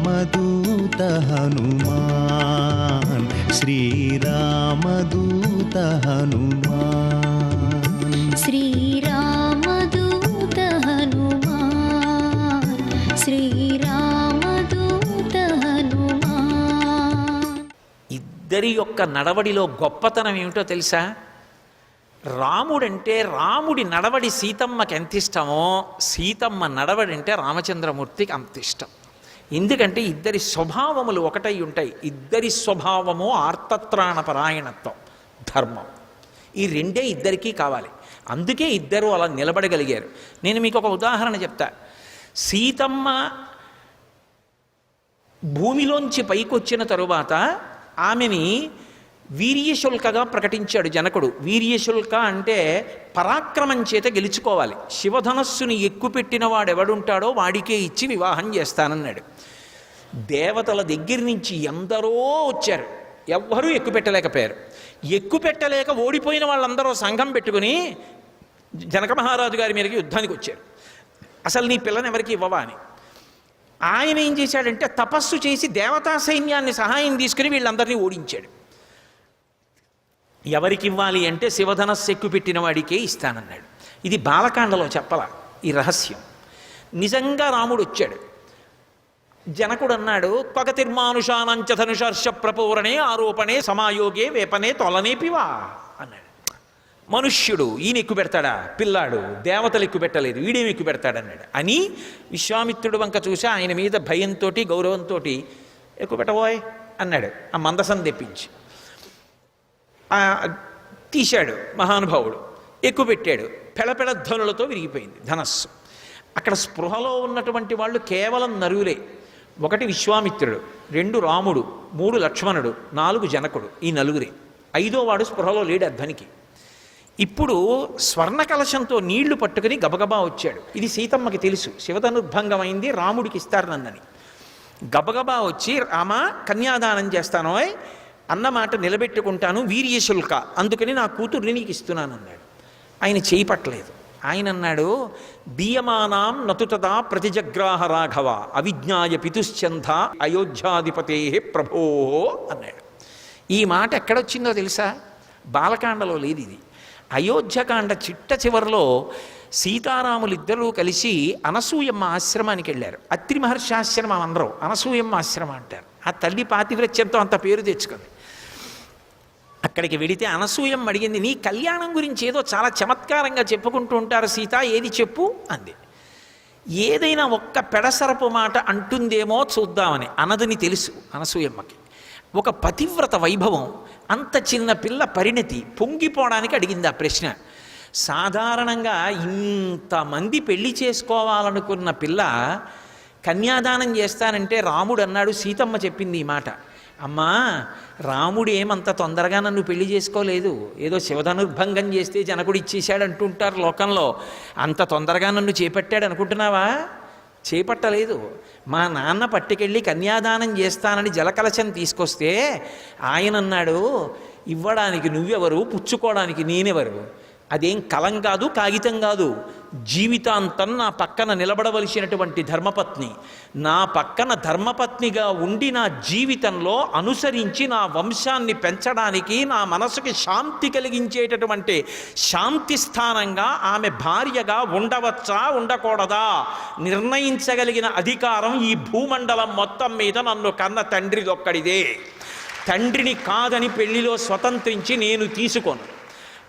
శ్రీరామదూత హనుమాన్ శ్రీరామదూత హనుమాన్ శ్రీరామదూత హనుమాన్ శ్రీరామదూత హనుమాన్. ఇద్దరి యొక్క నడవడిలో గొప్పతనం ఏమిటో తెలుసా? రాముడంటే రాముడి నడవడి సీతమ్మకి ఎంత ఇష్టమో సీతమ్మ నడవడి అంటే రామచంద్రమూర్తికి అంత ఇష్టం. ఎందుకంటే ఇద్దరి స్వభావములు ఒకటై ఉంటాయి. ఇద్దరి స్వభావము ఆర్తత్రాణపరాయణత్వం, ధర్మం. ఈ రెండే ఇద్దరికీ కావాలి. అందుకే ఇద్దరు అలా నిలబడగలిగారు. నేను మీకు ఒక ఉదాహరణ చెప్తా. సీతమ్మ భూమిలోంచి పైకొచ్చిన తరువాత ఆమెని వీర్యశుల్కగా ప్రకటించాడు జనకుడు. వీర్యశుల్క అంటే పరాక్రమం చేత గెలుచుకోవాలి. శివధనస్సుని ఎక్కుపెట్టిన వాడెవడుంటాడో వాడికే ఇచ్చి వివాహం చేస్తానన్నాడు. దేవతల దగ్గర నుంచి ఎందరో వచ్చారు, ఎవ్వరూ ఎక్కుపెట్టలేకపోయారు. ఎక్కుపెట్టలేక ఓడిపోయిన వాళ్ళందరూ సంఘం పెట్టుకుని జనక మహారాజు గారి మీదకి యుద్ధానికి వచ్చారు. అసలు నీ పిల్లని ఎవరికి ఇవ్వవా అని. ఆయన ఏం చేశాడంటే తపస్సు చేసి దేవతా సైన్యాన్ని సహాయం తీసుకుని వీళ్ళందరినీ ఓడించాడు. ఎవరికి ఇవ్వాలి అంటే శివధనస్సు ఎక్కుపెట్టిన వాడికే ఇస్తానన్నాడు. ఇది బాలకాండలో చెప్పల ఈ రహస్యం. నిజంగా రాముడు వచ్చాడు. జనకుడు అన్నాడు, పగతిర్మానుషానంచ ధనుషర్ష ప్రపూరణే ఆరోపణే సమాయోగే వేపనే తొలనేపివా అన్నాడు. మనుష్యుడు ఈయన ఎక్కువ పెడతాడా? పిల్లాడు దేవతలు ఎక్కువ పెట్టలేదు, వీడేమి ఎక్కువ పెడతాడన్నాడు. అని విశ్వామిత్రుడు వంక చూసి ఆయన మీద భయంతో గౌరవంతో ఎక్కువ పెట్టబోయ్ అన్నాడు. ఆ మందసం తెప్పించి తీశాడు మహానుభావుడు, ఎక్కువ పెట్టాడు. పెళపెళ ధ్వనులతో విరిగిపోయింది ధనస్సు. అక్కడ స్పృహలో ఉన్నటువంటి వాళ్ళు కేవలం నరువులే. 1 విశ్వామిత్రుడు, 2 రాముడు, 3 లక్ష్మణుడు, 4 జనకుడు. ఈ నలుగురే. 5వ వాడు స్పృహలో లేడు అధ్వనికి. ఇప్పుడు స్వర్ణ కలశంతో నీళ్లు పట్టుకుని గబగబా వచ్చాడు. ఇది సీతమ్మకి తెలుసు, శివధనుర్భంగమైంది, రాముడికి ఇస్తారు నన్నని. గబగబా వచ్చి రామ కన్యాదానం చేస్తానో అన్నమాట నిలబెట్టుకుంటాను, వీర్యశుల్క, అందుకని నా కూతుర్ని నీకు ఇస్తున్నాను అన్నాడు. ఆయన చేయి పట్టలేదు. ఆయన అన్నాడు, దీయమానాం నతుతదా ప్రతిజగ్రాహ రాఘవ అవిజ్ఞాయ పితుశ్చంధ అయోధ్యాధిపతే ప్రభో అన్నాడు. ఈ మాట ఎక్కడొచ్చిందో తెలుసా? బాలకాండలో లేదు ఇది. అయోధ్యకాండ చిట్ట చివరిలో సీతారాములిద్దరూ కలిసి అనసూయమ్మ ఆశ్రమానికి వెళ్ళారు. అత్రి మహర్షి ఆశ్రమం అనరు, అనసూయమ్మ ఆశ్రమం అంటారు. ఆ తల్లి పాతివ్రత్యంతో అంత పేరు తెచ్చుకుంది. అక్కడికి వెడితే అనసూయమ్మ అడిగింది, నీ కళ్యాణం గురించి ఏదో చాలా చమత్కారంగా చెప్పుకుంటూ ఉంటారు సీత, ఏది చెప్పు అంది. ఏదైనా ఒక్క పెడసరపు మాట అంటుందేమో చూద్దామని. అనదని తెలుసు అనసూయమ్మకి. ఒక పతివ్రత వైభవం, అంత చిన్న పిల్ల పరిణతి పొంగిపోవడానికి అడిగింది ఆ ప్రశ్న. సాధారణంగా ఇంతమంది పెళ్లి చేసుకోవాలనుకున్న పిల్ల కన్యాదానం చేస్తానంటే రాముడు అన్నాడు, సీతమ్మ చెప్పింది ఈ మాట, అమ్మా రాముడు ఏమంత తొందరగా నన్ను పెళ్లి చేసుకోలేదు, ఏదో శివధనుర్భంగం చేస్తే జనకుడు ఇచ్చేశాడు అంటుంటారు లోకంలో, అంత తొందరగా నన్ను చేపట్టాడు అనుకుంటున్నావా? చేపట్టలేదు. మా నాన్న పట్టుకెళ్ళి కన్యాదానం చేస్తానని జలకలశం తీసుకొస్తే ఆయన అన్నాడు, ఇవ్వడానికి నువ్వెవరు, పుచ్చుకోవడానికి నేనెవరు? అదేం కలం కాదు, కాగితం కాదు, జీవితాంతం నా పక్కన నిలబడవలసినటువంటి ధర్మపత్ని. నా పక్కన ధర్మపత్నిగా ఉండి నా జీవితంలో అనుసరించి నా వంశాన్ని పెంచడానికి, నా మనసుకి శాంతి కలిగించేటటువంటి శాంతి స్థానంగా ఆమె భార్యగా ఉండవచ్చా ఉండకూడదా నిర్ణయించగలిగిన అధికారం ఈ భూమండలం మొత్తం మీద నన్ను కన్న తండ్రిదొక్కడిదే. తండ్రిని కాదని పెళ్లిలో స్వతంత్రించి నేను తీసుకోను.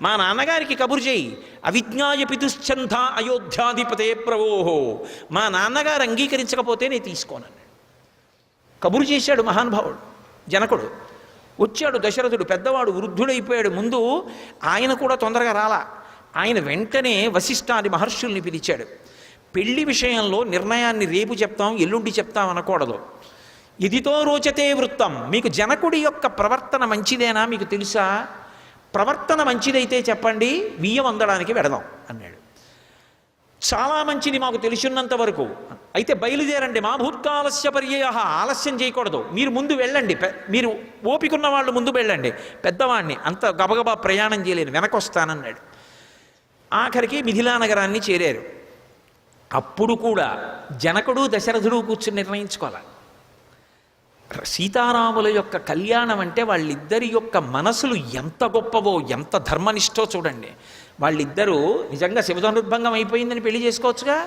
మా నాన్నగారికి కబురు చేయి, అవిజ్ఞాయ పితుశ్చంధ అయోధ్యాధిపతే ప్రవోహో, మా నాన్నగారు అంగీకరించకపోతే నేను తీసుకోనన్నాడు. కబురు చేశాడు మహానుభావుడు జనకుడు. వచ్చాడు దశరథుడు, పెద్దవాడు, వృద్ధుడైపోయాడు. ముందు ఆయన కూడా తొందరగా రాలా. ఆయన వెంటనే వశిష్ఠాది మహర్షుల్ని పిలిచాడు. పెళ్లి విషయంలో నిర్ణయాన్ని రేపు చెప్తాం, ఎల్లుండి చెప్తాం అనకూడదు. ఇదితో రోచతే వృత్తం, మీకు జనకుడి యొక్క ప్రవర్తన మంచిదేనా మీకు తెలుసా? ప్రవర్తన మంచిదైతే చెప్పండి, బియ్యం అందడానికి వెడదాం అన్నాడు. చాలా మంచిది మాకు తెలిసినంత వరకు, అయితే బయలుదేరండి. మా భూత్కాలస్య పర్యయ, ఆలస్యం చేయకూడదు, మీరు ముందు వెళ్ళండి, మీరు ఓపికన్న వాళ్ళు ముందు వెళ్ళండి, పెద్దవాడిని అంత గబగబా ప్రయాణం చేయలేను, వెనకొస్తానన్నాడు. ఆఖరికి మిథిలా నగరాన్ని చేరారు. అప్పుడు కూడా జనకుడు దశరథుడు కూర్చుని నిర్ణయించుకోవాలి. సీతారాముల యొక్క కళ్యాణం అంటే వాళ్ళిద్దరి యొక్క మనసులు ఎంత గొప్పవో, ఎంత ధర్మనిష్టో చూడండి. వాళ్ళిద్దరూ నిజంగా శివధనుర్భంగం అయిపోయిందని పెళ్లి చేసుకోవచ్చుగా,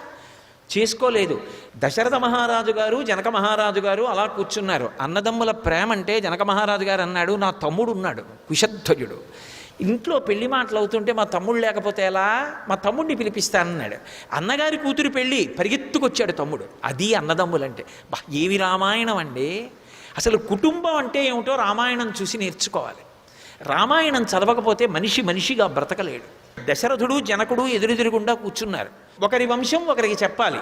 చేసుకోలేదు. దశరథ మహారాజు గారు జనక మహారాజు గారు అలా కూర్చున్నారు. అన్నదమ్ముల ప్రేమ అంటే జనక మహారాజు గారు అన్నాడు, నా తమ్ముడు ఉన్నాడు కుశధ్వజుడు, ఇంట్లో పెళ్లి మాటలు అవుతుంటే మా తమ్ముడు లేకపోతే ఎలా, మా తమ్ముడిని పిలిపిస్తానన్నాడు. అన్నగారి కూతురు పెళ్ళి, పరిగెత్తుకొచ్చాడు తమ్ముడు. అది అన్నదమ్ములంటే. ఏవి రామాయణం అండి! అసలు కుటుంబం అంటే ఏమిటో రామాయణం చూసి నేర్చుకోవాలి. రామాయణం చదవకపోతే మనిషి మనిషిగా బ్రతకలేడు. దశరథుడు జనకుడు ఎదురెదురుగుండా కూర్చున్నారు. ఒకరి వంశం ఒకరికి చెప్పాలి.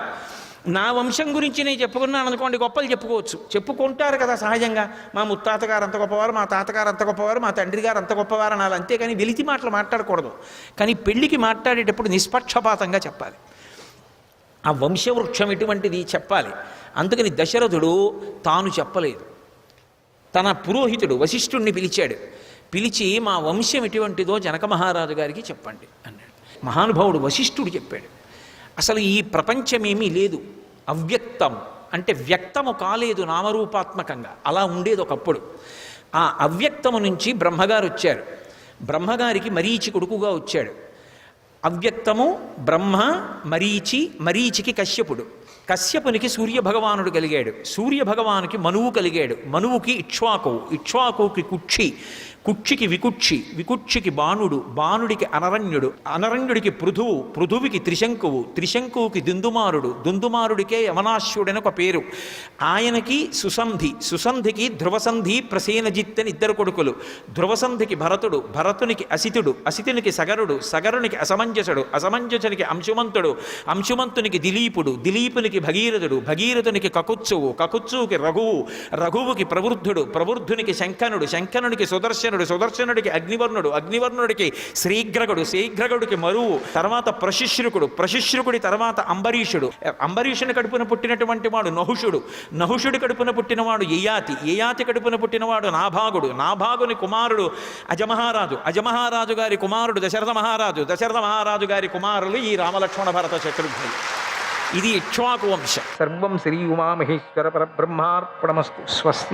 నా వంశం గురించి నేను చెప్పుకున్నాను అనుకోండి, గొప్పలు చెప్పుకోవచ్చు, చెప్పుకుంటారు కదా సహజంగా. మా ముత్తాతగారు అంత గొప్పవారు, మా తాతగారు అంత గొప్పవారు, మా తండ్రి గారు అంత గొప్పవారు అనాలి, అంతేకాని వెలితి మాటలు మాట్లాడకూడదు. కానీ పెళ్లికి మాట్లాడేటప్పుడు నిష్పక్షపాతంగా చెప్పాలి. ఆ వంశవృక్షం ఎటువంటిది చెప్పాలి. అందుకని దశరథుడు తాను చెప్పలేదు, తన పురోహితుడు వశిష్ఠుణ్ణి పిలిచాడు. పిలిచి మా వంశం ఎటువంటిదో జనక మహారాజు గారికి చెప్పండి అన్నాడు. మహానుభావుడు వశిష్ఠుడు చెప్పాడు. అసలు ఈ ప్రపంచమేమీ లేదు, అవ్యక్తం అంటే వ్యక్తము కాలేదు నామరూపాత్మకంగా, అలా ఉండేది ఒకప్పుడు. ఆ అవ్యక్తము నుంచి బ్రహ్మగారు వచ్చారు. బ్రహ్మగారికి మరీచి కొడుకుగా వచ్చాడు. అవ్యక్తము బ్రహ్మ, మరీచి, మరీచికి కశ్యపుడు, కశ్యపునికి సూర్యభగవానుడు కలిగాడు, సూర్యభగవానుకి మనువు కలిగాడు, మనువుకి ఇక్ష్వాకువు, ఇక్ష్వాకువుకి కుక్షి, కుక్షికి వికుక్షి, వికుక్షికి బాణుడు, బాణుడికి అనరణ్యుడు, అనరణ్యుడికి పృథువు, పృథువికి త్రిశంకువు, త్రిశంకువుకి దుందుమారుడు, దుందుమారుడికే యమనాశ్యుడని ఒక పేరు, ఆయనకి సుసంధి, సుసంధికి ధ్రువసంధి ప్రసేనజిత్ అని ఇద్దరు కొడుకులు, ధ్రువసంధికి భరతుడు, భరతునికి అసితుడు, అసితునికి సగరుడు, సగరునికి అసమంజసుడు, అసమంజసునికి అంశుమంతుడు, అంశుమంతునికి దిలీపుడు, దిలీపునికి భగీరథుడు, భగీరథునికి కకుత్సువు, కకుత్సువుకి రఘువు, రఘువుకి ప్రవృద్ధుడు, ప్రవృద్ధునికి శంఖనుడు, శంఖనుడికి సుదర్శనుడు, సుదర్శనుడికి అగ్నివర్ణుడు, అగ్నివర్ణుడికి శ్రీగ్రగుడు, శ్రీగ్రగుడికి మరువు, తర్వాత ప్రశిశ్రుకుడు, ప్రశిశ్రుకుడి తర్వాత అంబరీషుడు, అంబరీషుని కడుపున పుట్టినటువంటి వాడు నహుషుడు, నహుషుడి కడుపున పుట్టినవాడు యయాతి, యయాతి కడుపున పుట్టినవాడు నాభాగుడు, నాభాగుని కుమారుడు అజమహారాజు, అజమహారాజు గారి కుమారుడు దశరథ మహారాజు, దశరథ మహారాజు గారి కుమారులు ఈ రామలక్ష్మణ భరత శత్రుఘ్నులు. ఇది ఇక్ష్వాకు వంశం. సర్వం శ్రీ ఉమామహేశ్వర పరబ్రహ్మార్పణమస్తు. స్వస్తి.